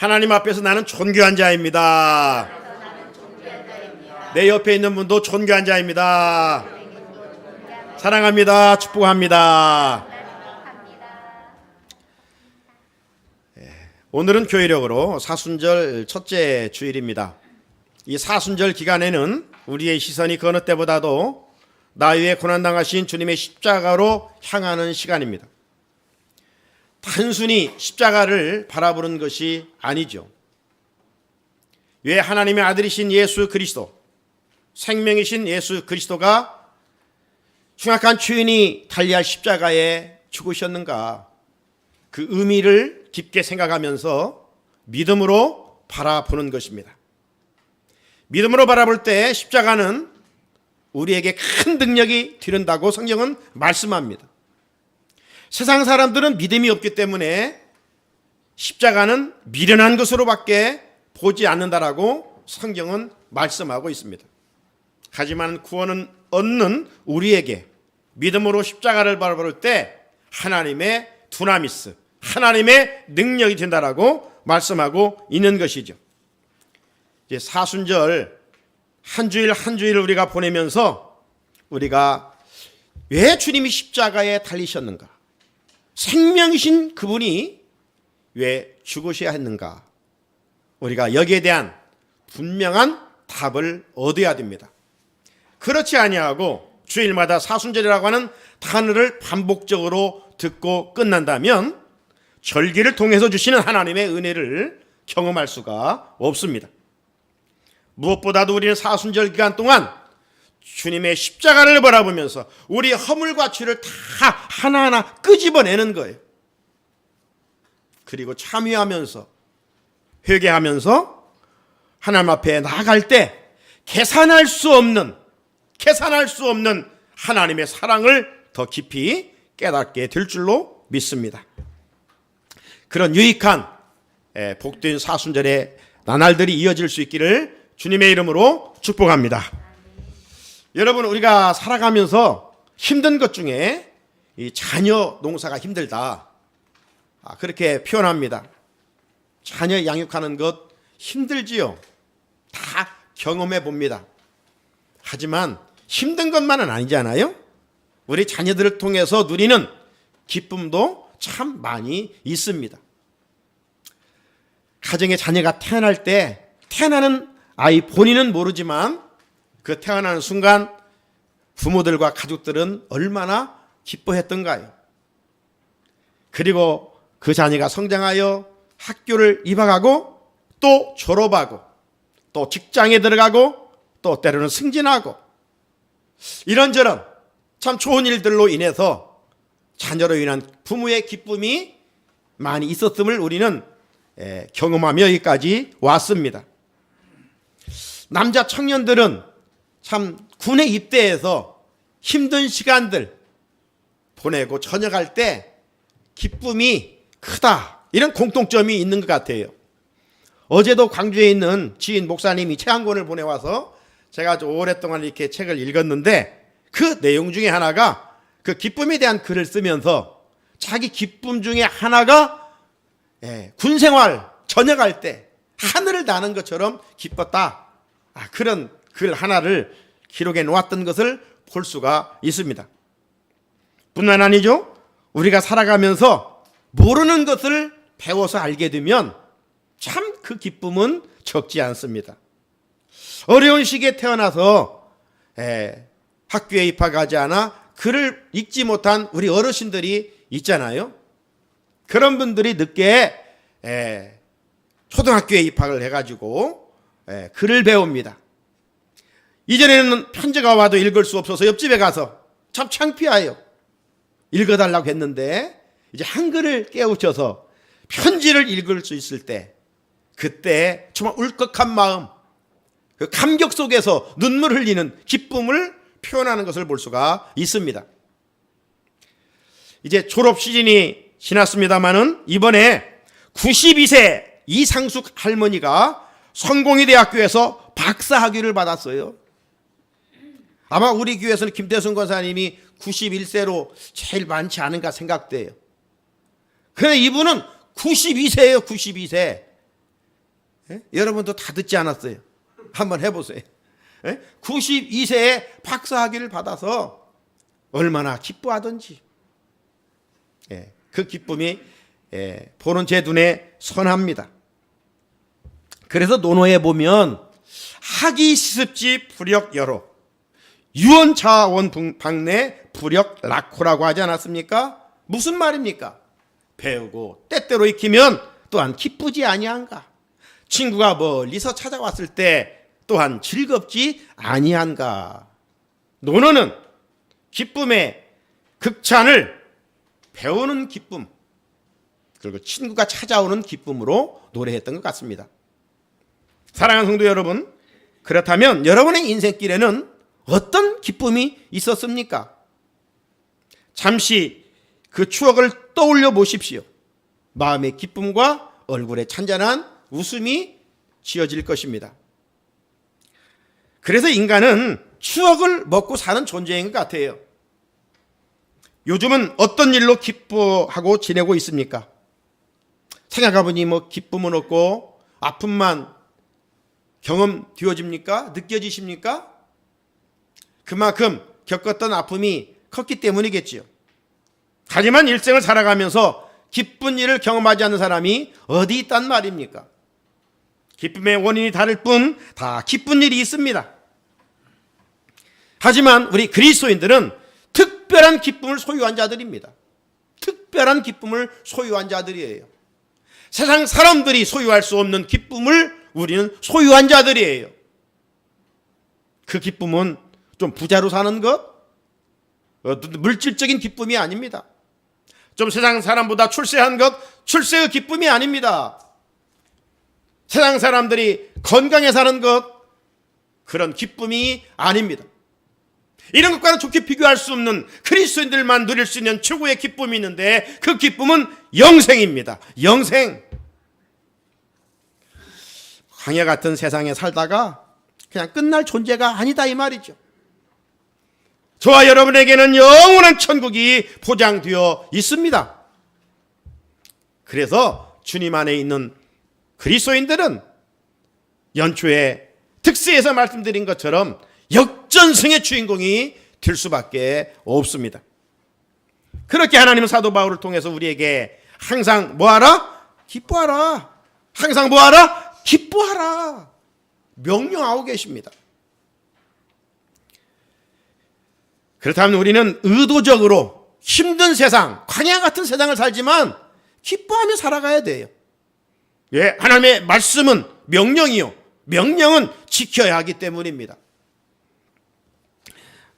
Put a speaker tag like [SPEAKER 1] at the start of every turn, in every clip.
[SPEAKER 1] 하나님 앞에서 나는 존귀한 자입니다. 내 옆에 있는 분도 존귀한 자입니다. 사랑합니다. 축복합니다. 오늘은 교회력으로 사순절 첫째 주일입니다. 이 사순절 기간에는 우리의 시선이 그 어느 때보다도 나 위에 고난당하신 주님의 십자가로 향하는 시간입니다. 단순히 십자가를 바라보는 것이 아니죠. 왜 하나님의 아들이신 예수 그리스도, 생명이신 예수 그리스도가 흉악한 죄인이 달려야 십자가에 죽으셨는가, 그 의미를 깊게 생각하면서 믿음으로 바라보는 것입니다. 믿음으로 바라볼 때 십자가는 우리에게 큰 능력이 되는다고 성경은 말씀합니다. 세상 사람들은 믿음이 없기 때문에 십자가는 미련한 것으로밖에 보지 않는다라고 성경은 말씀하고 있습니다. 하지만 구원은 얻는 우리에게 믿음으로 십자가를 바라볼 때 하나님의 두나미스, 하나님의 능력이 된다라고 말씀하고 있는 것이죠. 이제 사순절 한 주일 한 주일을 우리가 보내면서 우리가 왜 주님이 십자가에 달리셨는가, 생명이신 그분이 왜 죽으셔야 했는가, 우리가 여기에 대한 분명한 답을 얻어야 됩니다. 그렇지 아니하고 주일마다 사순절이라고 하는 단어를 반복적으로 듣고 끝난다면 절기를 통해서 주시는 하나님의 은혜를 경험할 수가 없습니다. 무엇보다도 우리는 사순절 기간 동안 주님의 십자가를 바라보면서 우리 허물과 죄를 다 하나하나 끄집어내는 거예요. 그리고 참여하면서 회개하면서 하나님 앞에 나아갈 때 계산할 수 없는 하나님의 사랑을 더 깊이 깨닫게 될 줄로 믿습니다. 그런 유익한 복된 사순절의 나날들이 이어질 수 있기를 주님의 이름으로 축복합니다. 여러분, 우리가 살아가면서 힘든 것 중에 이 자녀 농사가 힘들다, 그렇게 표현합니다. 자녀 양육하는 것 힘들지요. 다 경험해 봅니다. 하지만 힘든 것만은 아니잖아요. 우리 자녀들을 통해서 누리는 기쁨도 참 많이 있습니다. 가정에 자녀가 태어날 때 태어나는 아이 본인은 모르지만 그 태어나는 순간 부모들과 가족들은 얼마나 기뻐했던가요. 그리고 그 자녀가 성장하여 학교를 입학하고 또 졸업하고 또 직장에 들어가고 또 때로는 승진하고 이런저런 참 좋은 일들로 인해서 자녀로 인한 부모의 기쁨이 많이 있었음을 우리는 경험하며 여기까지 왔습니다. 남자 청년들은 참 군에 입대해서 힘든 시간들 보내고 전역할 때 기쁨이 크다, 이런 공통점이 있는 것 같아요. 어제도 광주에 있는 지인 목사님이 책 한 권을 보내와서 제가 아주 오랫동안 이렇게 책을 읽었는데 그 내용 중에 하나가 그 기쁨에 대한 글을 쓰면서 자기 기쁨 중에 하나가 군생활 전역할 때 하늘을 나는 것처럼 기뻤다, 그런 글 하나를 기록해 놓았던 것을 볼 수가 있습니다. 뿐만 아니죠, 우리가 살아가면서 모르는 것을 배워서 알게 되면 참 그 기쁨은 적지 않습니다. 어려운 시기에 태어나서 학교에 입학하지 않아 글을 읽지 못한 우리 어르신들이 있잖아요. 그런 분들이 늦게 초등학교에 입학을 해가지고 글을 배웁니다. 이전에는 편지가 와도 읽을 수 없어서 옆집에 가서 참 창피해요. 읽어달라고 했는데 이제 한글을 깨우쳐서 편지를 읽을 수 있을 때, 그때 정말 울컥한 마음, 그 감격 속에서 눈물 흘리는 기쁨을 표현하는 것을 볼 수가 있습니다. 이제 졸업 시즌이 지났습니다마는 이번에 92세 이상숙 할머니가 성공회대학교에서 박사학위를 받았어요. 아마 우리 교회에서는 김태순 권사님이 91세로 제일 많지 않은가 생각돼요. 그런데 이분은 92세예요. 92세. 예? 여러분도 다 듣지 않았어요? 한번 해보세요. 예? 92세에 박사학위를 받아서 얼마나 기뻐하던지. 예, 그 기쁨이 보는 제 눈에 선합니다. 그래서 논어에 보면 학이 시습지 불역 여로 유언자원 방내 불역 라코라고 하지 않았습니까? 무슨 말입니까? 배우고 때때로 익히면 또한 기쁘지 아니한가? 친구가 멀리서 찾아왔을 때 또한 즐겁지 아니한가? 논어는 기쁨의 극찬을 배우는 기쁨, 그리고 친구가 찾아오는 기쁨으로 노래했던 것 같습니다. 사랑하는 성도 여러분, 그렇다면 여러분의 인생길에는 어떤 기쁨이 있었습니까? 잠시 그 추억을 떠올려 보십시오. 마음의 기쁨과 얼굴에 찬잔한 웃음이 지어질 것입니다. 그래서 인간은 추억을 먹고 사는 존재인 것 같아요. 요즘은 어떤 일로 기뻐하고 지내고 있습니까? 생각해보니 기쁨은 없고 아픔만 경험되어집니까? 느껴지십니까? 그만큼 겪었던 아픔이 컸기 때문이겠지요. 하지만 일생을 살아가면서 기쁜 일을 경험하지 않는 사람이 어디 있단 말입니까? 기쁨의 원인이 다를 뿐 다 기쁜 일이 있습니다. 하지만 우리 그리스도인들은 특별한 기쁨을 소유한 자들입니다. 특별한 기쁨을 소유한 자들이에요. 세상 사람들이 소유할 수 없는 기쁨을 우리는 소유한 자들이에요. 그 기쁨은 좀 부자로 사는 것, 물질적인 기쁨이 아닙니다. 좀 세상 사람보다 출세한 것, 출세의 기쁨이 아닙니다. 세상 사람들이 건강해 사는 것, 그런 기쁨이 아닙니다. 이런 것과는 좋게 비교할 수 없는 그리스도인들만 누릴 수 있는 최고의 기쁨이 있는데 그 기쁨은 영생입니다. 영생. 광야 같은 세상에 살다가 그냥 끝날 존재가 아니다 이 말이죠. 저와 여러분에게는 영원한 천국이 보장되어 있습니다. 그래서 주님 안에 있는 그리스도인들은 연초에 특세에서 말씀드린 것처럼 역전승의 주인공이 될 수밖에 없습니다. 그렇게 하나님은 사도 바울을 통해서 우리에게 항상 뭐하라? 기뻐하라. 항상 뭐하라? 기뻐하라. 명령하고 계십니다. 그렇다면 우리는 의도적으로 힘든 세상, 광야 같은 세상을 살지만 기뻐하며 살아가야 돼요. 예, 하나님의 말씀은 명령이요. 명령은 지켜야 하기 때문입니다.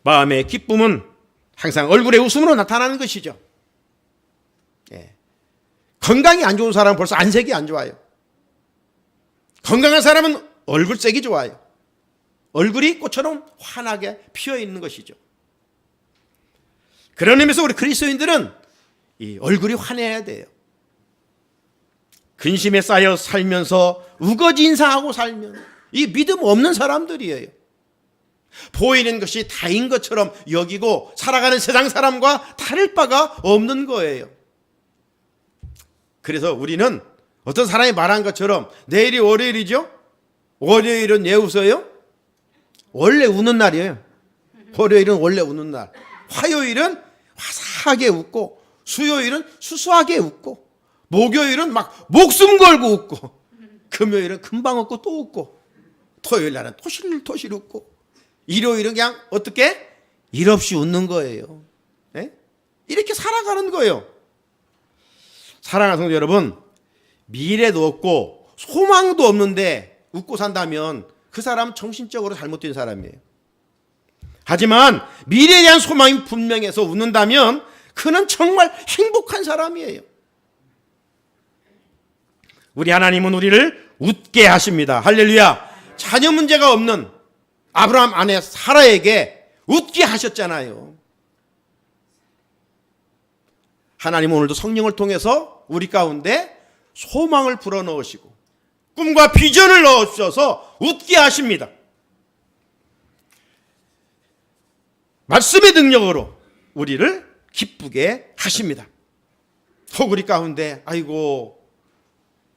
[SPEAKER 1] 마음의 기쁨은 항상 얼굴의 웃음으로 나타나는 것이죠. 예. 건강이 안 좋은 사람은 벌써 안색이 안 좋아요. 건강한 사람은 얼굴색이 좋아요. 얼굴이 꽃처럼 환하게 피어 있는 것이죠. 그런 의미에서 우리 그리스도인들은 이 얼굴이 환해야 돼요. 근심에 쌓여 살면서 우거지 인상하고 살면 이 믿음 없는 사람들이에요. 보이는 것이 다인 것처럼 여기고 살아가는 세상 사람과 다를 바가 없는 거예요. 그래서 우리는 어떤 사람이 말한 것처럼 내일이 월요일이죠? 월요일은 왜 웃어요? 원래 우는 날이에요. 월요일은 원래 우는 날. 화요일은 화사하게 웃고 수요일은 수수하게 웃고 목요일은 막 목숨 걸고 웃고 금요일은 금방 웃고 또 웃고 토요일 날은 토실토실 웃고 일요일은 그냥 어떻게? 일 없이 웃는 거예요. 네? 이렇게 살아가는 거예요. 사랑하는 성도 여러분, 미래도 없고 소망도 없는데 웃고 산다면 그 사람은 정신적으로 잘못된 사람이에요. 하지만 미래에 대한 소망이 분명해서 웃는다면 그는 정말 행복한 사람이에요. 우리 하나님은 우리를 웃게 하십니다. 할렐루야. 자녀 문제가 없는 아브라함 아내 사라에게 웃게 하셨잖아요. 하나님은 오늘도 성령을 통해서 우리 가운데 소망을 불어넣으시고 꿈과 비전을 넣으셔서 웃게 하십니다. 말씀의 능력으로 우리를 기쁘게 하십니다. 혹 우리 가운데 아이고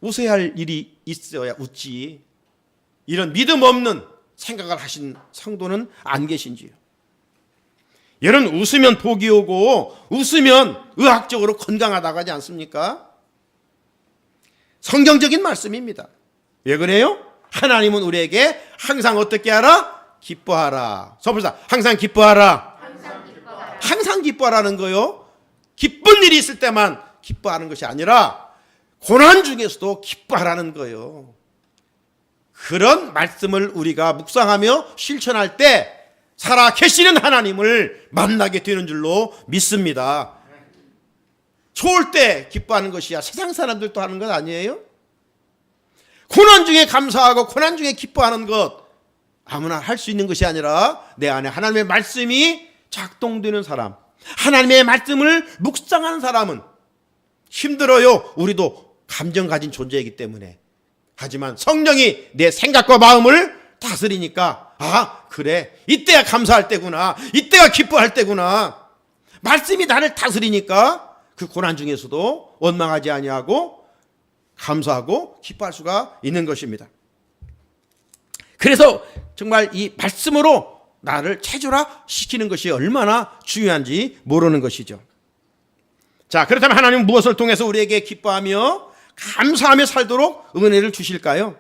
[SPEAKER 1] 웃어야 할 일이 있어야 웃지. 이런 믿음 없는 생각을 하신 성도는 안 계신지요? 여러분, 웃으면 복이 오고 웃으면 의학적으로 건강하다고 하지 않습니까? 성경적인 말씀입니다. 왜 그래요? 하나님은 우리에게 항상 어떻게 하라? 기뻐하라. 서불사, 항상 기뻐하라. 항상 기뻐하라는 거요. 기쁜 일이 있을 때만 기뻐하는 것이 아니라 고난 중에서도 기뻐하라는 거예요. 그런 말씀을 우리가 묵상하며 실천할 때 살아 계시는 하나님을 만나게 되는 줄로 믿습니다. 좋을 때 기뻐하는 것이야 세상 사람들도 하는 것 아니에요? 고난 중에 감사하고 고난 중에 기뻐하는 것 아무나 할 수 있는 것이 아니라 내 안에 하나님의 말씀이 작동되는 사람, 하나님의 말씀을 묵상하는 사람은 힘들어요. 우리도 감정 가진 존재이기 때문에. 하지만 성령이 내 생각과 마음을 다스리니까 그래, 이때가 감사할 때구나, 이때가 기뻐할 때구나. 말씀이 나를 다스리니까 그 고난 중에서도 원망하지 아니하고 감사하고 기뻐할 수가 있는 것입니다. 그래서 정말 이 말씀으로 나를 체조화시키는 것이 얼마나 중요한지 모르는 것이죠. 자, 그렇다면 하나님은 무엇을 통해서 우리에게 기뻐하며 감사하며 살도록 은혜를 주실까요?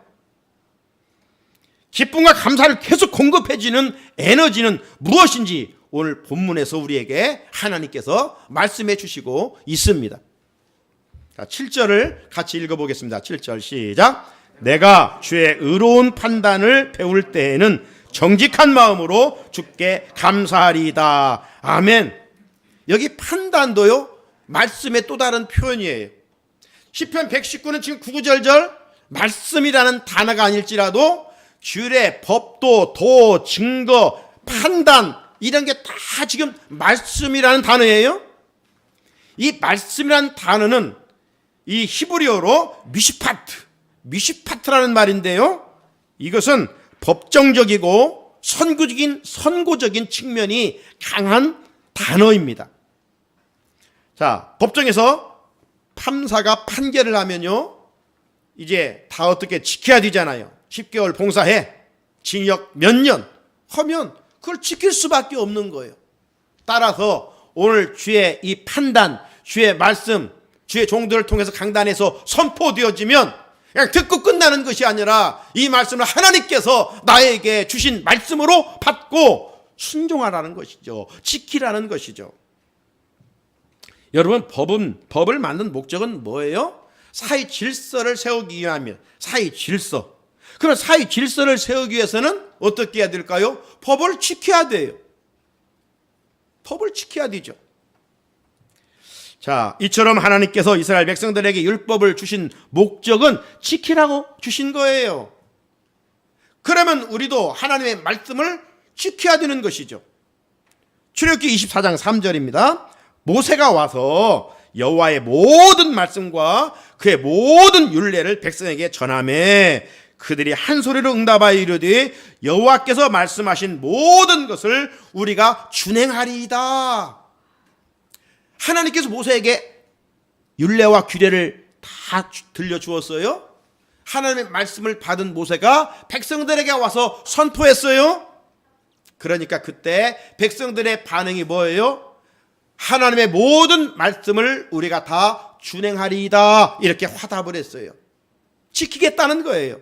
[SPEAKER 1] 기쁨과 감사를 계속 공급해주는 에너지는 무엇인지 오늘 본문에서 우리에게 하나님께서 말씀해 주시고 있습니다. 자, 7절을 같이 읽어보겠습니다. 7절 시작. 내가 주의 의로운 판단을 배울 때에는 정직한 마음으로 주께 감사하리이다. 아멘. 여기 판단도요, 말씀의 또 다른 표현이에요. 시편 119는 지금 구구절절 말씀이라는 단어가 아닐지라도 규례, 법도, 도, 증거, 판단 이런 게 다 지금 말씀이라는 단어예요. 이 말씀이라는 단어는 이 히브리어로 미슈파트라는 말인데요. 이것은 법정적이고 선고적인 측면이 강한 단어입니다. 자, 법정에서 판사가 판결을 하면요, 이제 다 어떻게 지켜야 되잖아요. 10개월 봉사해, 징역 몇 년 하면 그걸 지킬 수밖에 없는 거예요. 따라서 오늘 주의 이 판단, 주의 말씀, 주의 종들을 통해서 강단에서 선포되어지면 그냥 듣고 끝나는 것이 아니라 이 말씀을 하나님께서 나에게 주신 말씀으로 받고 순종하라는 것이죠. 지키라는 것이죠. 여러분, 법을 만든 목적은 뭐예요? 사회 질서를 세우기 위함이에요. 사회 질서. 그럼 사회 질서를 세우기 위해서는 어떻게 해야 될까요? 법을 지켜야 돼요. 법을 지켜야 되죠. 자, 이처럼 하나님께서 이스라엘 백성들에게 율법을 주신 목적은 지키라고 주신 거예요. 그러면 우리도 하나님의 말씀을 지켜야 되는 것이죠. 출애굽기 24장 3절입니다. 모세가 와서 여호와의 모든 말씀과 그의 모든 율례를 백성에게 전하매 그들이 한 소리로 응답하여 이르되 여호와께서 말씀하신 모든 것을 우리가 준행하리이다. 하나님께서 모세에게 율례와 규례를 다 들려주었어요. 하나님의 말씀을 받은 모세가 백성들에게 와서 선포했어요. 그러니까 그때 백성들의 반응이 뭐예요? 하나님의 모든 말씀을 우리가 다 준행하리이다, 이렇게 화답을 했어요. 지키겠다는 거예요.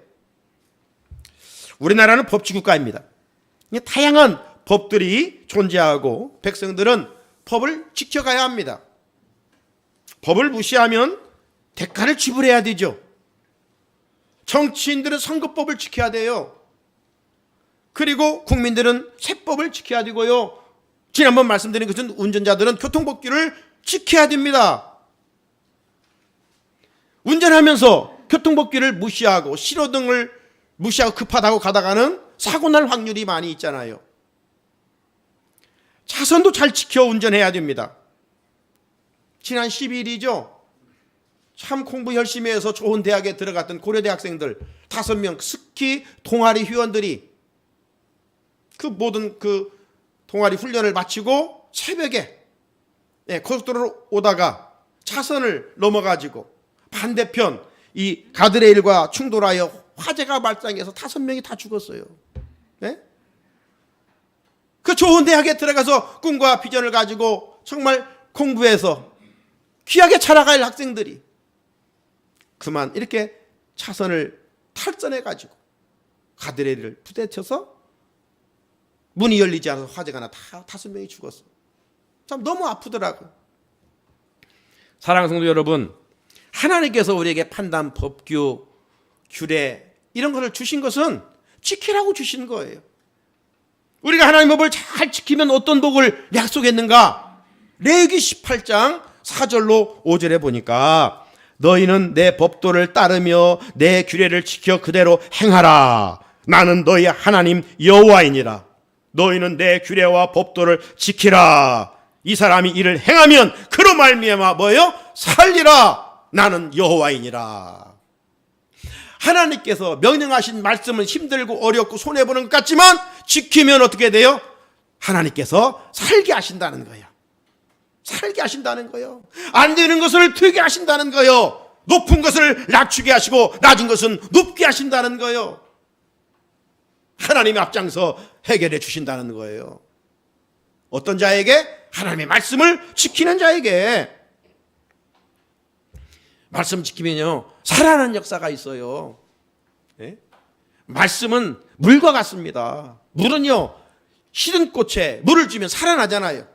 [SPEAKER 1] 우리나라는 법치국가입니다. 다양한 법들이 존재하고 백성들은 법을 지켜가야 합니다. 법을 무시하면 대가를 지불해야 되죠. 정치인들은 선거법을 지켜야 돼요. 그리고 국민들은 세법을 지켜야 되고요. 지난번 말씀드린 것은 운전자들은 교통법규를 지켜야 됩니다. 운전하면서 교통법규를 무시하고 신호등을 무시하고 급하다고 가다가는 사고 날 확률이 많이 있잖아요. 차선도 잘 지켜 운전해야 됩니다. 지난 12일이죠. 참 공부 열심히 해서 좋은 대학에 들어갔던 고려대 학생들 5명 스키 동아리 회원들이 그 모든 동아리 훈련을 마치고 새벽에 고속도로로 오다가 차선을 넘어가지고 반대편 이 가드레일과 충돌하여 화재가 발생해서 5명이 다 죽었어요. 네? 그 좋은 대학에 들어가서 꿈과 비전을 가지고 정말 공부해서 귀하게 자라갈 학생들이 그만 이렇게 차선을 탈선해가지고 가드레일을 부딪혀서 문이 열리지 않아서 화재가 나 5명이 죽었어. 참 너무 아프더라고요. 사랑하는 성도 여러분, 하나님께서 우리에게 판단, 법규, 규례 이런 것을 주신 것은 지키라고 주신 거예요. 우리가 하나님의 법을 잘 지키면 어떤 복을 약속했는가? 레위기 18장 4절로 5절에 보니까 너희는 내 법도를 따르며 내 규례를 지켜 그대로 행하라. 나는 너희 하나님 여호와이니라. 너희는 내 규례와 법도를 지키라. 이 사람이 이를 행하면 그로 말미암아 뭐예요? 살리라. 나는 여호와이니라. 하나님께서 명령하신 말씀은 힘들고 어렵고 손해보는 것 같지만 지키면 어떻게 돼요? 하나님께서 살게 하신다는 거예요. 살게 하신다는 거예요. 안 되는 것을 되게 하신다는 거예요. 높은 것을 낮추게 하시고 낮은 것은 높게 하신다는 거예요. 하나님의 앞장서 해결해 주신다는 거예요. 어떤 자에게? 하나님의 말씀을 지키는 자에게. 말씀 지키면요 살아나는 역사가 있어요. 네? 말씀은 물과 같습니다. 물은요 시든 꽃에 물을 주면 살아나잖아요.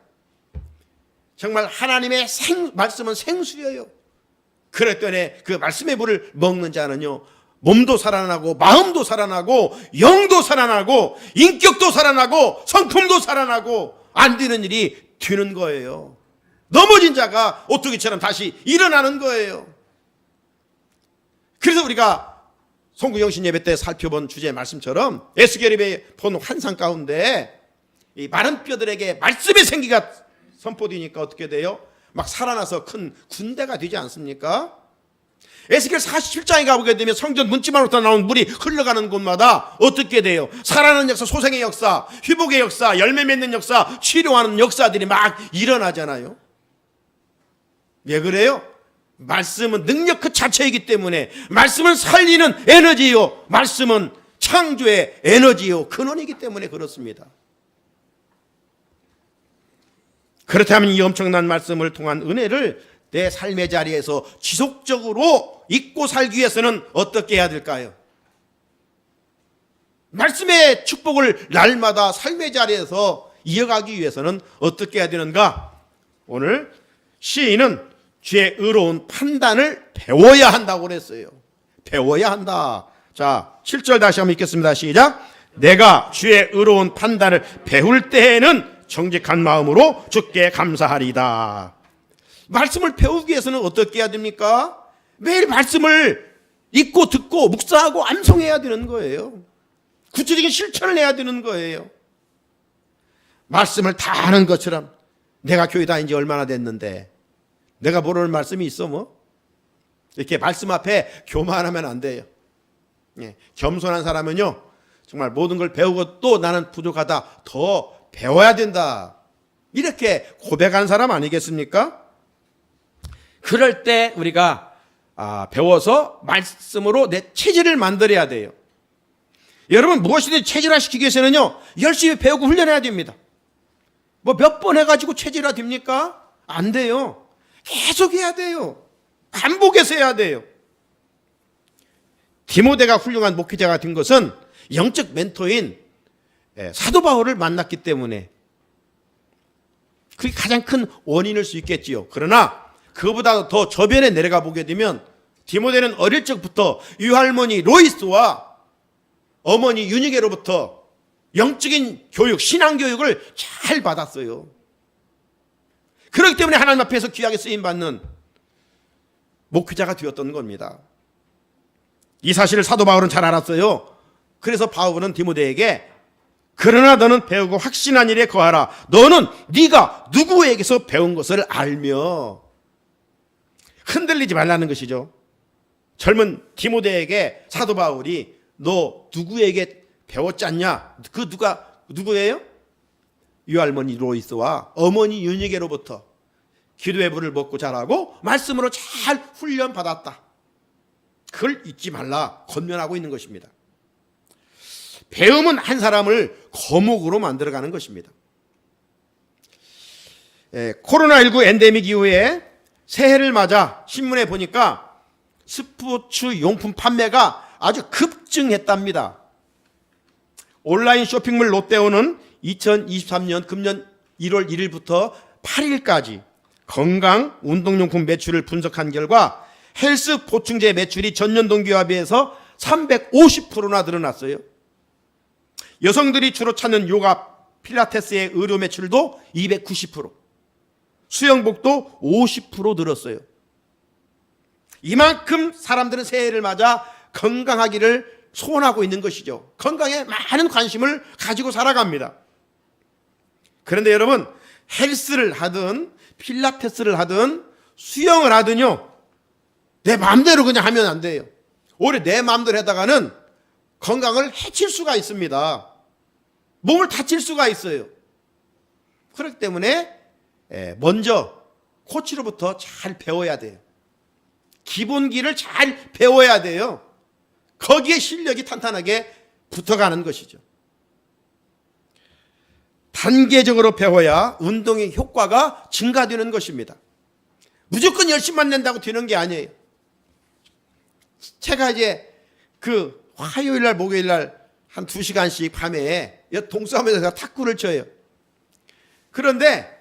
[SPEAKER 1] 정말 하나님의 말씀은 생수예요. 그랬더니 그 말씀의 물을 먹는 자는요 몸도 살아나고 마음도 살아나고 영도 살아나고 인격도 살아나고 성품도 살아나고 안 되는 일이 되는 거예요. 넘어진 자가 오뚜기처럼 다시 일어나는 거예요. 그래서 우리가 송구영신 예배 때 살펴본 주제의 말씀처럼 에스겔이 본 환상 가운데 이 마른 뼈들에게 말씀의 생기가 선포되니까 어떻게 돼요? 막 살아나서 큰 군대가 되지 않습니까? 에스겔 47장에 가보게 되면 성전 문지방으로부터 나온 물이 흘러가는 곳마다 어떻게 돼요? 살아나는 역사, 소생의 역사, 회복의 역사, 열매 맺는 역사, 치료하는 역사들이 막 일어나잖아요. 왜 그래요? 말씀은 능력 그 자체이기 때문에 말씀은 살리는 에너지요 말씀은 창조의 에너지요 근원이기 때문에 그렇습니다. 그렇다면 이 엄청난 말씀을 통한 은혜를 내 삶의 자리에서 지속적으로 잊고 살기 위해서는 어떻게 해야 될까요? 말씀의 축복을 날마다 삶의 자리에서 이어가기 위해서는 어떻게 해야 되는가? 오늘 시인은 주의 의로운 판단을 배워야 한다고 그랬어요. 배워야 한다. 자, 7절 다시 한번 읽겠습니다. 시작. 내가 주의 의로운 판단을 배울 때에는 정직한 마음으로 주께 감사하리다. 말씀을 배우기 위해서는 어떻게 해야 됩니까? 매일 말씀을 읽고 듣고 묵상하고 암송해야 되는 거예요. 구체적인 실천을 해야 되는 거예요. 말씀을 다 아는 것처럼 내가 교회 다닌 지 얼마나 됐는데 내가 모르는 말씀이 있어 뭐? 이렇게 말씀 앞에 교만하면 안 돼요. 예, 겸손한 사람은요 정말 모든 걸 배우고 또 나는 부족하다 더 배워야 된다 이렇게 고백한 사람 아니겠습니까? 그럴 때 우리가 배워서 말씀으로 내 체질을 만들어야 돼요. 여러분 무엇이든 체질화시키기 위해서는요 열심히 배우고 훈련해야 됩니다. 뭐 몇 번 해가지고 체질화 됩니까? 안 돼요. 계속 해야 돼요. 반복해서 해야 돼요. 디모데가 훌륭한 목회자가 된 것은 영적 멘토인 사도 바울을 만났기 때문에 그게 가장 큰 원인일 수 있겠지요. 그러나 그보다 더 저변에 내려가 보게 되면 디모데는 어릴 적부터 유할머니 로이스와 어머니 유니게로부터 영적인 교육, 신앙교육을 잘 받았어요. 그렇기 때문에 하나님 앞에서 귀하게 쓰임받는 목회자가 되었던 겁니다. 이 사실을 사도 바울은 잘 알았어요. 그래서 바울은 디모데에게 그러나 너는 배우고 확신한 일에 거하라. 너는 네가 누구에게서 배운 것을 알며 흔들리지 말라는 것이죠. 젊은 디모데에게 사도 바울이 너 누구에게 배웠지 않냐? 그 누구예요? 유할머니 로이스와 어머니 유니게로부터 기도의 불을 먹고 자라고 말씀으로 잘 훈련받았다. 그걸 잊지 말라 권면하고 있는 것입니다. 배움은 한 사람을 거목으로 만들어가는 것입니다. 코로나19 엔데믹 이후에 새해를 맞아 신문에 보니까 스포츠 용품 판매가 아주 급증했답니다. 온라인 쇼핑몰 롯데온은 2023년 금년 1월 1일부터 8일까지 건강 운동용품 매출을 분석한 결과 헬스 보충제 매출이 전년 동기와 비해서 350%나 늘어났어요. 여성들이 주로 찾는 요가 필라테스의 의료 매출도 290%, 수영복도 50% 늘었어요. 이만큼 사람들은 새해를 맞아 건강하기를 소원하고 있는 것이죠. 건강에 많은 관심을 가지고 살아갑니다. 그런데 여러분, 헬스를 하든 필라테스를 하든 수영을 하든요, 내 마음대로 그냥 하면 안 돼요. 오히려 내 마음대로 하다가는 건강을 해칠 수가 있습니다. 몸을 다칠 수가 있어요. 그렇기 때문에 먼저 코치로부터 잘 배워야 돼요. 기본기를 잘 배워야 돼요. 거기에 실력이 탄탄하게 붙어가는 것이죠. 단계적으로 배워야 운동의 효과가 증가되는 것입니다. 무조건 열심히만 낸다고 되는 게 아니에요. 제가 이제 그 화요일 날 목요일 날 한 2시간씩 밤에 동싸움에서 탁구를 쳐요. 그런데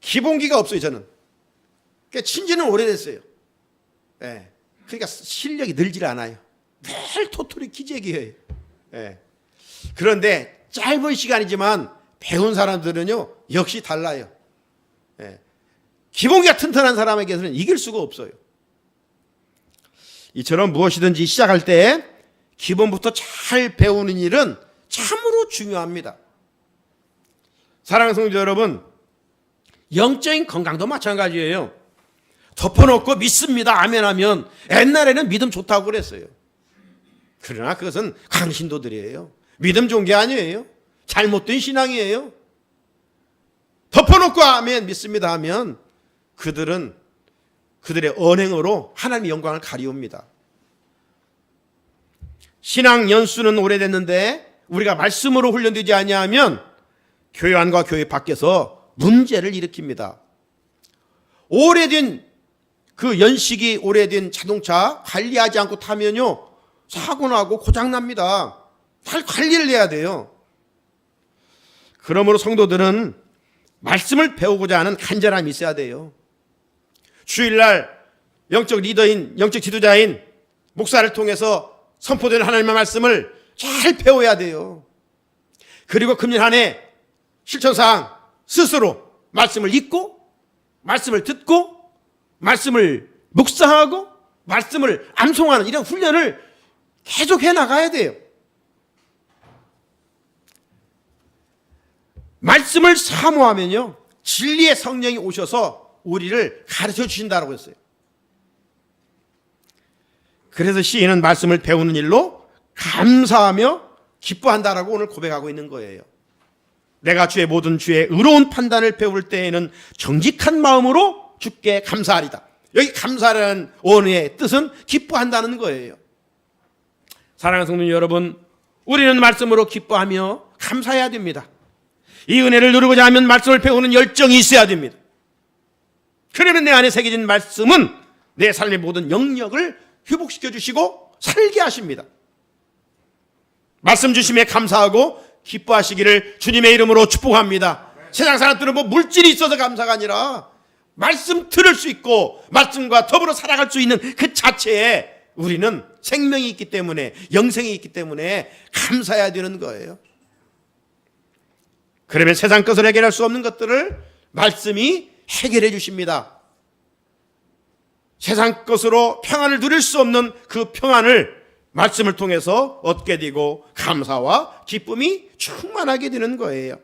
[SPEAKER 1] 기본기가 없어요, 저는. 그러니까 친지는 오래됐어요. 예. 그러니까 실력이 늘질 않아요. 매일 토토리 기재기예요. 예. 그런데 짧은 시간이지만 배운 사람들은요, 역시 달라요. 예. 기본기가 튼튼한 사람에게서는 이길 수가 없어요. 이처럼 무엇이든지 시작할 때 기본부터 잘 배우는 일은 참으로 중요합니다. 사랑하는 성도 여러분, 영적인 건강도 마찬가지예요. 덮어놓고 믿습니다, 아멘 하면 옛날에는 믿음 좋다고 그랬어요. 그러나 그것은 강신도들이에요. 믿음 좋은 게 아니에요. 잘못된 신앙이에요. 덮어놓고 아멘 믿습니다 하면 그들은 그들의 언행으로 하나님의 영광을 가리웁니다. 신앙 연수는 오래됐는데 우리가 말씀으로 훈련되지 아니하면 교회 안과 교회 밖에서 문제를 일으킵니다. 오래된 그 연식이 오래된 자동차 관리하지 않고 타면요, 사고 나고 고장 납니다. 잘 관리를 해야 돼요. 그러므로 성도들은 말씀을 배우고자 하는 간절함이 있어야 돼요. 주일날 영적 리더인, 영적 지도자인 목사를 통해서 선포되는 하나님의 말씀을 잘 배워야 돼요. 그리고 금년 한 해 실천사항 스스로 말씀을 읽고, 말씀을 듣고, 말씀을 묵상하고, 말씀을 암송하는 이런 훈련을 계속 해나가야 돼요. 말씀을 사모하면요, 진리의 성령이 오셔서 우리를 가르쳐 주신다고 했어요. 그래서 시인은 말씀을 배우는 일로 감사하며 기뻐한다라고 오늘 고백하고 있는 거예요. 내가 주의 모든 주의 의로운 판단을 배울 때에는 정직한 마음으로 주께 감사하리다. 여기 감사라는 원어의 뜻은 기뻐한다는 거예요. 사랑하는 성도 여러분, 우리는 말씀으로 기뻐하며 감사해야 됩니다. 이 은혜를 누리고자 하면 말씀을 배우는 열정이 있어야 됩니다. 그러면 내 안에 새겨진 말씀은 내 삶의 모든 영역을 회복시켜 주시고 살게 하십니다. 말씀 주심에 감사하고 기뻐하시기를 주님의 이름으로 축복합니다. 세상 사람들은 뭐 물질이 있어서 감사가 아니라 말씀 들을 수 있고 말씀과 더불어 살아갈 수 있는 그 자체에 우리는 생명이 있기 때문에, 영생이 있기 때문에 감사해야 되는 거예요. 그러면 세상 것을 해결할 수 없는 것들을 말씀이 해결해 주십니다. 세상 것으로 평안을 누릴 수 없는 그 평안을 말씀을 통해서 얻게 되고 감사와 기쁨이 충만하게 되는 거예요.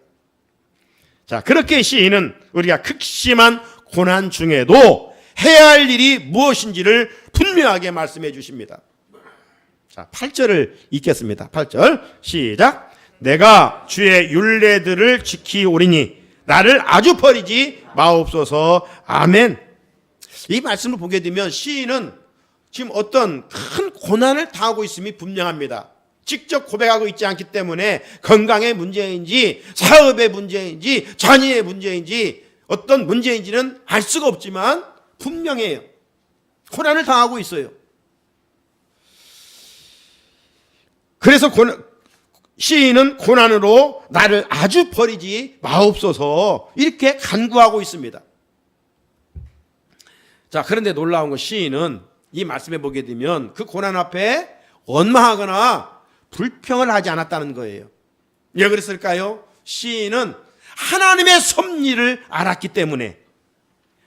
[SPEAKER 1] 자, 그렇게 시인은 우리가 극심한 고난 중에도 해야 할 일이 무엇인지를 분명하게 말씀해 주십니다. 자, 8절을 읽겠습니다. 8절 시작. 내가 주의 율례들을 지키오리니 나를 아주 버리지 마옵소서. 아멘. 이 말씀을 보게 되면 시인은 지금 어떤 큰 고난을 당하고 있음이 분명합니다. 직접 고백하고 있지 않기 때문에 건강의 문제인지 사업의 문제인지 자녀의 문제인지 어떤 문제인지는 알 수가 없지만 분명해요. 고난을 당하고 있어요. 그래서 시인은 고난으로 나를 아주 버리지 마옵소서 이렇게 간구하고 있습니다. 자, 그런데 놀라운 건 시인은 이 말씀에 보게 되면 그 고난 앞에 원망하거나 불평을 하지 않았다는 거예요. 왜 그랬을까요? 시인은 하나님의 섭리를 알았기 때문에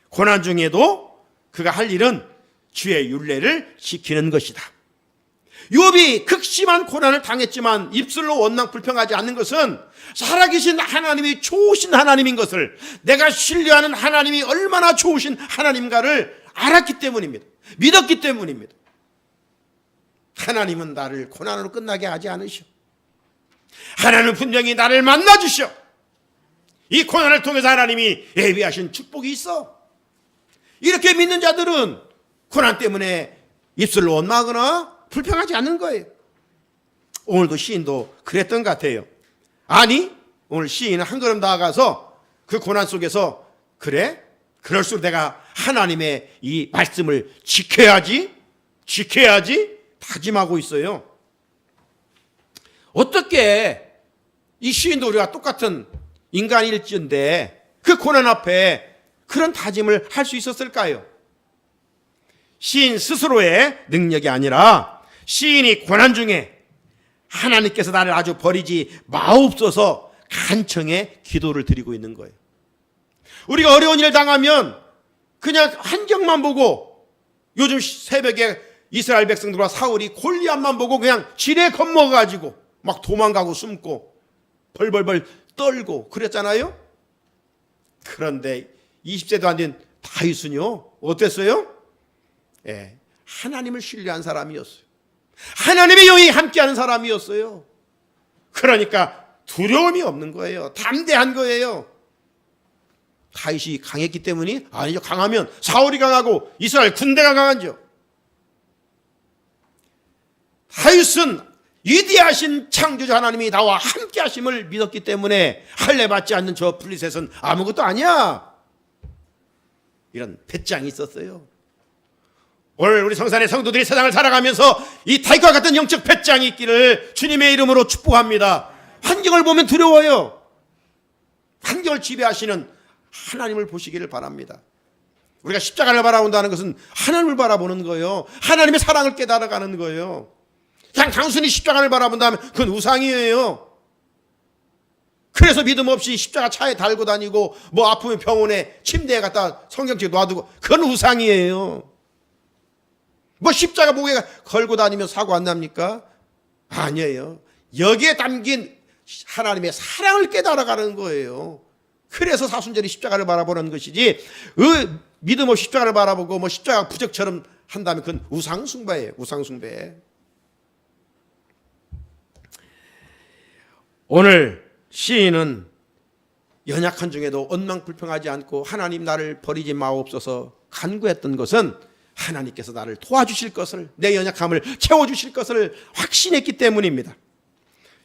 [SPEAKER 1] 고난 중에도 그가 할 일은 주의 율례를 지키는 것이다. 욥이 극심한 고난을 당했지만 입술로 원망 불평하지 않는 것은 살아계신 하나님이 좋으신 하나님인 것을, 내가 신뢰하는 하나님이 얼마나 좋으신 하나님인가를 알았기 때문입니다. 믿었기 때문입니다. 하나님은 나를 고난으로 끝나게 하지 않으셔. 하나님은 분명히 나를 만나주셔. 이 고난을 통해서 하나님이 예비하신 축복이 있어. 이렇게 믿는 자들은 고난 때문에 입술로 원망하거나 불평하지 않는 거예요. 오늘도 시인도 그랬던 것 같아요. 아니, 오늘 시인은 한 걸음 나아가서 그 고난 속에서 그래? 그럴수록 내가 하나님의 이 말씀을 지켜야지 다짐하고 있어요. 어떻게 이 시인도 우리가 똑같은 인간일지인데 그 고난 앞에 그런 다짐을 할 수 있었을까요? 시인 스스로의 능력이 아니라 시인이 고난 중에 하나님께서 나를 아주 버리지 마옵소서 간청의 기도를 드리고 있는 거예요. 우리가 어려운 일을 당하면 그냥 환경만 보고, 요즘 새벽에 이스라엘 백성들과 사울이 골리앗만 보고 그냥 지레 겁먹어가지고 막 도망가고 숨고 벌벌벌 떨고 그랬잖아요. 그런데 20세도 안 된 다윗은요 어땠어요? 하나님을 신뢰한 사람이었어요. 하나님의 영이 함께하는 사람이었어요. 그러니까 두려움이 없는 거예요. 담대한 거예요. 다윗이 강했기 때문이 아니죠. 강하면 사울이 강하고 이스라엘 군대가 강하죠. 다윗은 위대하신 창조주 하나님이 나와 함께 하심을 믿었기 때문에 할례 받지 않는 저 블리셋은 아무것도 아니야. 이런 배짱이 있었어요. 오늘 우리 성산의 성도들이 세상을 살아가면서 이 다윗과 같은 영적 배짱이 있기를 주님의 이름으로 축복합니다. 환경을 보면 두려워요. 환경을 지배하시는 하나님을 보시기를 바랍니다. 우리가 십자가를 바라본다는 것은 하나님을 바라보는 거예요. 하나님의 사랑을 깨달아가는 거예요. 그냥 단순히 십자가를 바라본다면 그건 우상이에요. 그래서 믿음 없이 십자가 차에 달고 다니고 뭐 아프면 병원에 침대에 갖다 성경책 놔두고 그건 우상이에요. 뭐 십자가 목에 걸고 다니면 사고 안 납니까? 아니에요. 여기에 담긴 하나님의 사랑을 깨달아가는 거예요. 그래서 사순절이 십자가를 바라보는 것이지 믿음 없이 십자가를 바라보고 뭐 십자가 부적처럼 한다면 그건 우상숭배예요. 우상숭배. 오늘 시인은 연약한 중에도 원망불평하지 않고 하나님 나를 버리지 마옵소서 간구했던 것은 하나님께서 나를 도와주실 것을, 내 연약함을 채워주실 것을 확신했기 때문입니다.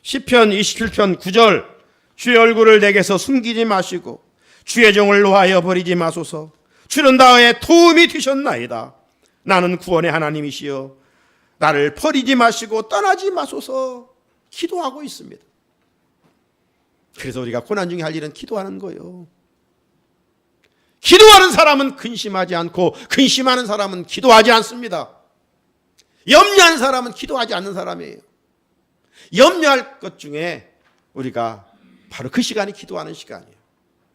[SPEAKER 1] 시편 27편 9절 주의 얼굴을 내게서 숨기지 마시고 주의 종을 놓아여 버리지 마소서. 주는 나의 도움이 되셨나이다. 나는 구원의 하나님이시여 나를 버리지 마시고 떠나지 마소서 기도하고 있습니다. 그래서 우리가 고난 중에 할 일은 기도하는 거예요. 기도하는 사람은 근심하지 않고 근심하는 사람은 기도하지 않습니다. 염려하는 사람은 기도하지 않는 사람이에요. 염려할 것 중에 우리가 바로 그 시간이 기도하는 시간이에요.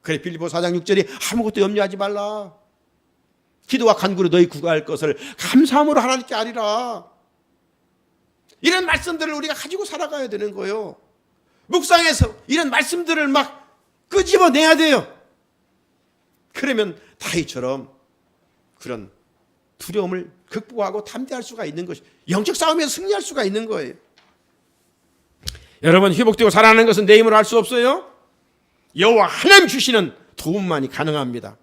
[SPEAKER 1] 그래 빌립보 4장 6절이 아무것도 염려하지 말라. 기도와 간구로 너희 구할 것을 감사함으로 하나님께 아리라. 이런 말씀들을 우리가 가지고 살아가야 되는 거예요. 묵상에서 이런 말씀들을 막 끄집어내야 돼요. 그러면 다윗처럼 그런 두려움을 극복하고 담대할 수가 있는 것이, 영적 싸움에서 승리할 수가 있는 거예요. 여러분, 회복되고 살아나는 것은 내 힘으로 할 수 없어요. 여호와 하나님 주시는 도움만이 가능합니다.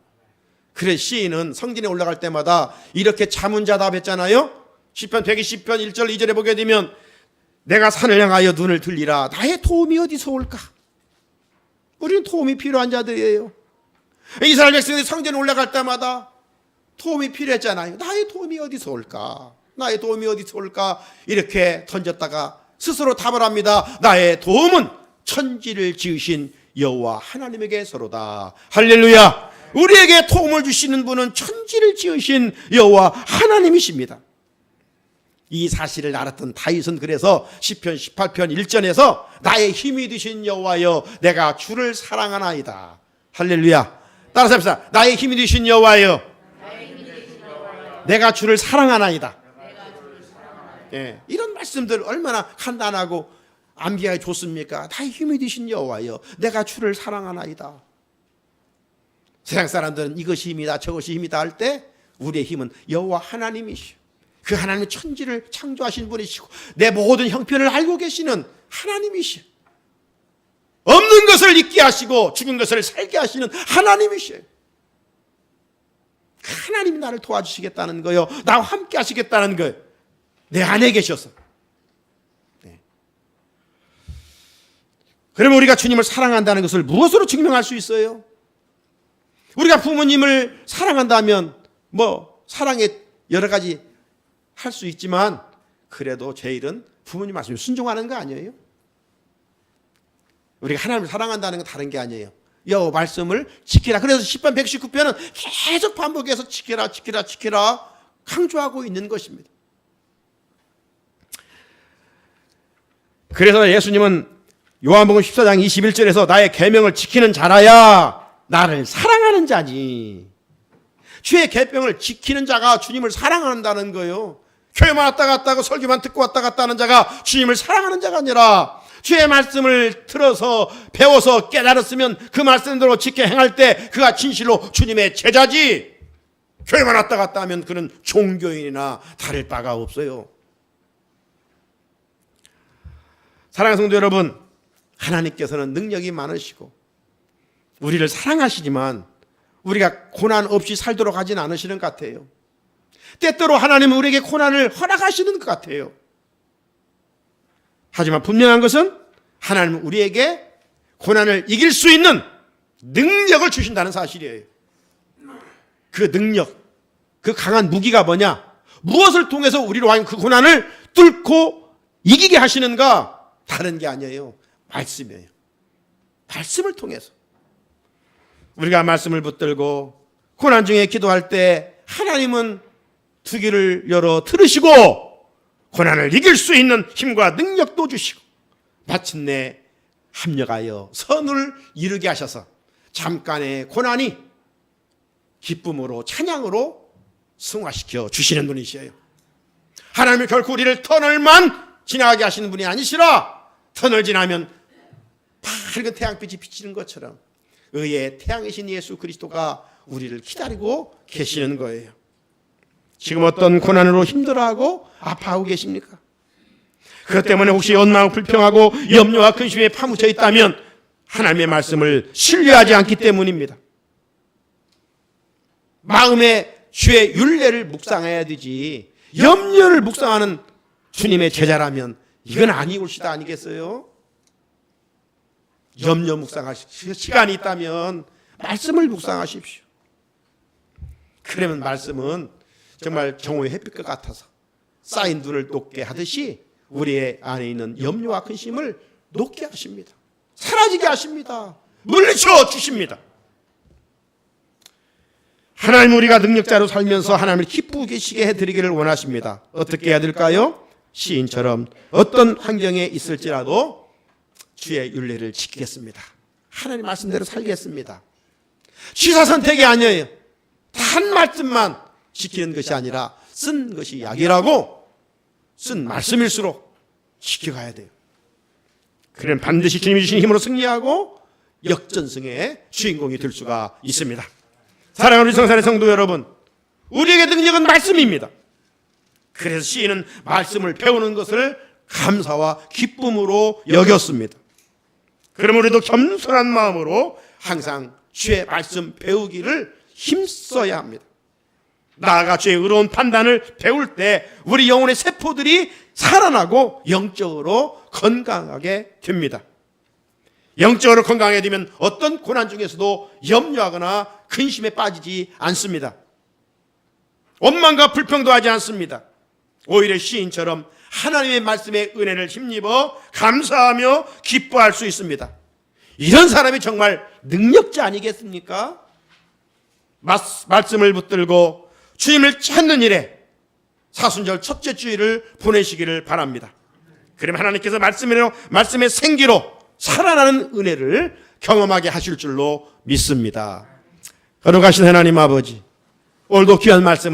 [SPEAKER 1] 그래서 시인은 성전에 올라갈 때마다 이렇게 자문자답했잖아요. 시편 120편 1절 2절에 보게 되면 내가 산을 향하여 눈을 들리라. 나의 도움이 어디서 올까? 우리는 도움이 필요한 자들이에요. 이스라엘 백성들이 성전에 올라갈 때마다 도움이 필요했잖아요. 나의 도움이 어디서 올까? 나의 도움이 어디서 올까? 이렇게 던졌다가 스스로 답을 합니다. 나의 도움은 천지를 지으신 여호와 하나님에게서로다. 할렐루야. 우리에게 도움을 주시는 분은 천지를 지으신 여호와 하나님이십니다. 이 사실을 알았던 다윗은 그래서 시편 18편 1절에서 나의 힘이 되신 여호와여 내가 주를 사랑하나이다. 할렐루야. 따라서 합시다. 나의 힘이 되신 여호와여 내가 주를 사랑하나이다. 예, 이런 말씀들 얼마나 간단하고 암기하기 좋습니까? 나의 힘이 되신 여호와여 내가 주를 사랑하나이다. 세상 사람들은 이것이 힘이다 저것이 힘이다 할 때 우리의 힘은 여호와 하나님이시오. 그 하나님은 천지를 창조하신 분이시고 내 모든 형편을 알고 계시는 하나님이시오. 없는 것을 있게 하시고 죽은 것을 살게 하시는 하나님이시오. 하나님이 나를 도와주시겠다는 거요. 나와 함께 하시겠다는 거요. 내 안에 계셔서. 네. 그러면 우리가 주님을 사랑한다는 것을 무엇으로 증명할 수 있어요? 우리가 부모님을 사랑한다면 사랑의 여러 가지 할 수 있지만 그래도 제일은 부모님 말씀에 순종하는 거 아니에요? 우리가 하나님을 사랑한다는 건 다른 게 아니에요. 여호와 말씀을 지키라. 그래서 시편 119편은 계속 반복해서 지키라 지키라 지키라 강조하고 있는 것입니다. 그래서 예수님은 요한복음 14장 21절에서 나의 계명을 지키는 자라야 나를 사랑하는 자니. 주의 계명을 지키는 자가 주님을 사랑한다는 거예요. 교회만 왔다 갔다 하고 설교만 듣고 왔다 갔다 하는 자가 주님을 사랑하는 자가 아니라 주의 말씀을 들어서 배워서 깨달았으면 그 말씀대로 지켜 행할 때 그가 진실로 주님의 제자지. 교회만 왔다 갔다 하면 그는 종교인이나 다를 바가 없어요. 사랑하는 성도 여러분, 하나님께서는 능력이 많으시고 우리를 사랑하시지만 우리가 고난 없이 살도록 하진 않으시는 것 같아요. 때때로 하나님은 우리에게 고난을 허락하시는 것 같아요. 하지만 분명한 것은 하나님은 우리에게 고난을 이길 수 있는 능력을 주신다는 사실이에요. 그 능력, 그 강한 무기가 뭐냐? 무엇을 통해서 우리로 하여금 그 고난을 뚫고 이기게 하시는가? 다른 게 아니에요. 말씀이에요. 말씀을 통해서. 우리가 말씀을 붙들고 고난 중에 기도할 때 하나님은 두 귀를 열어 들으시고 고난을 이길 수 있는 힘과 능력도 주시고 마침내 합력하여 선을 이루게 하셔서 잠깐의 고난이 기쁨으로 찬양으로 승화시켜 주시는 분이시에요. 하나님은 결코 우리를 터널만 지나가게 하시는 분이 아니시라. 터널 지나면 밝은 태양빛이 비치는 것처럼 의의 태양이신 예수 그리스도가 우리를 기다리고 계시는 거예요. 지금 어떤 고난으로 힘들어하고 아파하고 계십니까? 그것 때문에 혹시 원망하고 불평하고 염려와 근심에 파묻혀 있다면 하나님의 말씀을 신뢰하지 않기 때문입니다. 마음에 주의 율례를 묵상해야 되지 염려를 묵상하는 주님의 제자라면 이건 아니올시다 아니겠어요? 염려 묵상하십시오. 시간이 있다면 말씀을 묵상하십시오. 그러면 말씀은 정말 정오의 햇빛과 같아서 쌓인 눈을 녹게 하듯이 우리의 안에 있는 염려와 근심을 녹게 하십니다. 사라지게 하십니다. 물리쳐 주십니다. 하나님 우리가 능력자로 살면서 하나님을 기쁘게 계시게 해드리기를 원하십니다. 어떻게 해야 될까요? 시인처럼 어떤 환경에 있을지라도 주의 율례를 지키겠습니다. 하나님 말씀대로 살겠습니다. 취사선택이 아니에요. 단 말씀만 지키는 것이 아니라 쓴 것이 약이라고 쓴 말씀일수록 지켜가야 돼요. 그러면 반드시 주님이 주신 힘으로 승리하고 역전승의 주인공이 될 수가 있습니다. 사랑하는 우리 성산의 성도 여러분, 우리에게 능력은 말씀입니다. 그래서 시인은 말씀을 배우는 것을 감사와 기쁨으로 여겼습니다. 그럼 우리도 겸손한 마음으로 항상 주의 말씀 배우기를 힘써야 합니다. 나아가 주의 의로운 판단을 배울 때 우리 영혼의 세포들이 살아나고 영적으로 건강하게 됩니다. 영적으로 건강하게 되면 어떤 고난 중에서도 염려하거나 근심에 빠지지 않습니다. 원망과 불평도 하지 않습니다. 오히려 시인처럼 하나님의 말씀의 은혜를 힘입어 감사하며 기뻐할 수 있습니다. 이런 사람이 정말 능력자 아니겠습니까? 말씀을 붙들고 주님을 찾는 일에 사순절 첫째 주일을 보내시기를 바랍니다. 그러면 하나님께서 말씀의 생기로 살아나는 은혜를 경험하게 하실 줄로 믿습니다. 거룩하신 하나님 아버지, 오늘도 귀한 말씀을